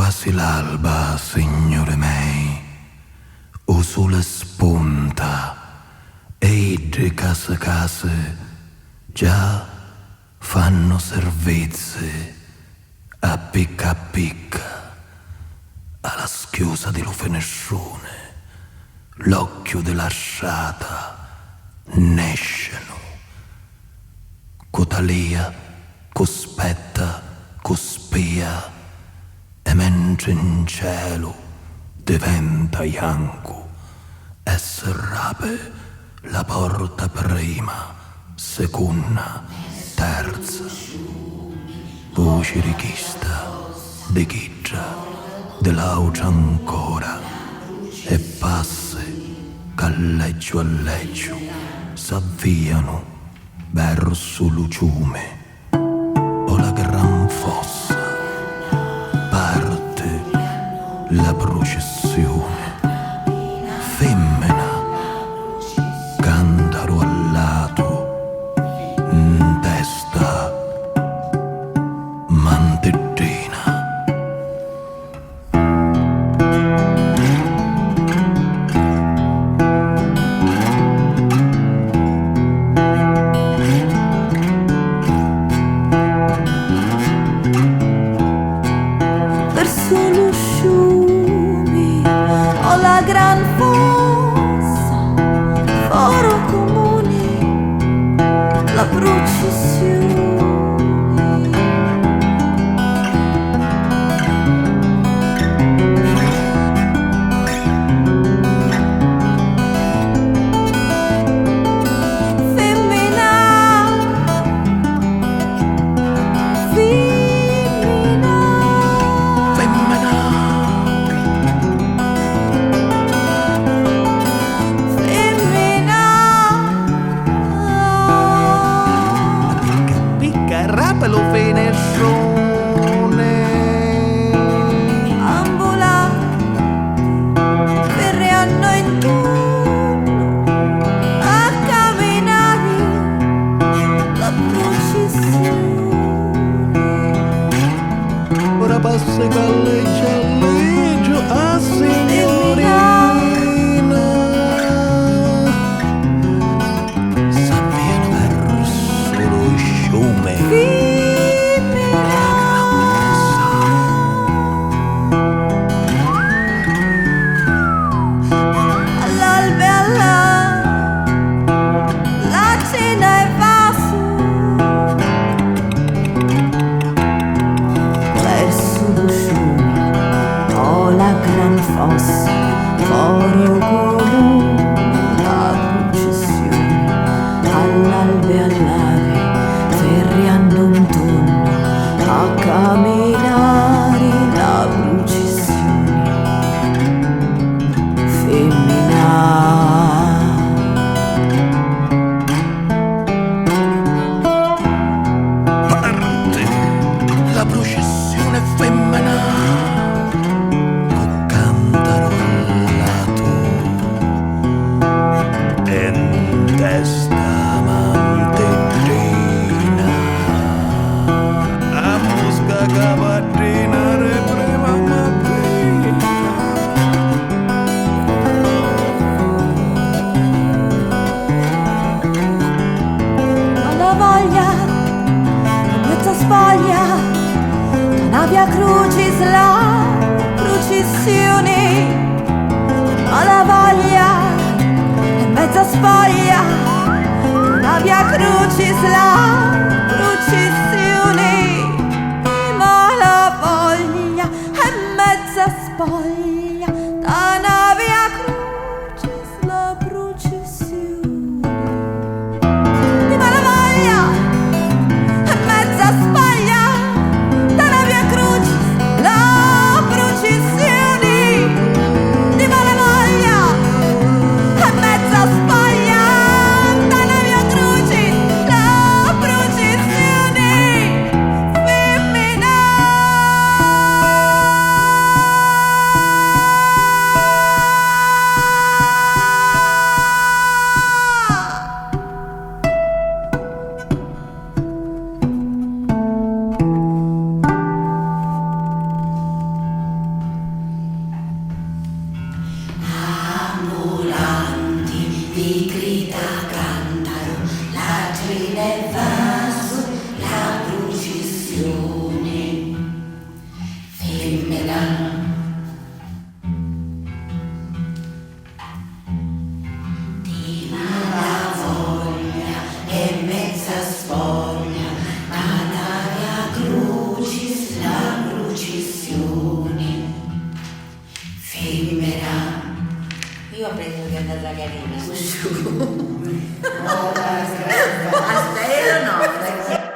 quasi l'alba, signore miei, o sole spunta e di case già fanno servizi a picca alla schiusa di lo finestrone, l'occhio della sciata nesceno, cotalia, cospetta, cospia, e mentre in cielo diventa bianco e serrape la porta prima, seconda, terza, voce richiesta, di chiccia, di laucia ancora, e passi che leggio a leggio s'avviano verso luciume o la gran fossa. Parte la processione, femmina, cantaro al lato, in testa, mantettina. Processione che è andata carina. Aspetta, no.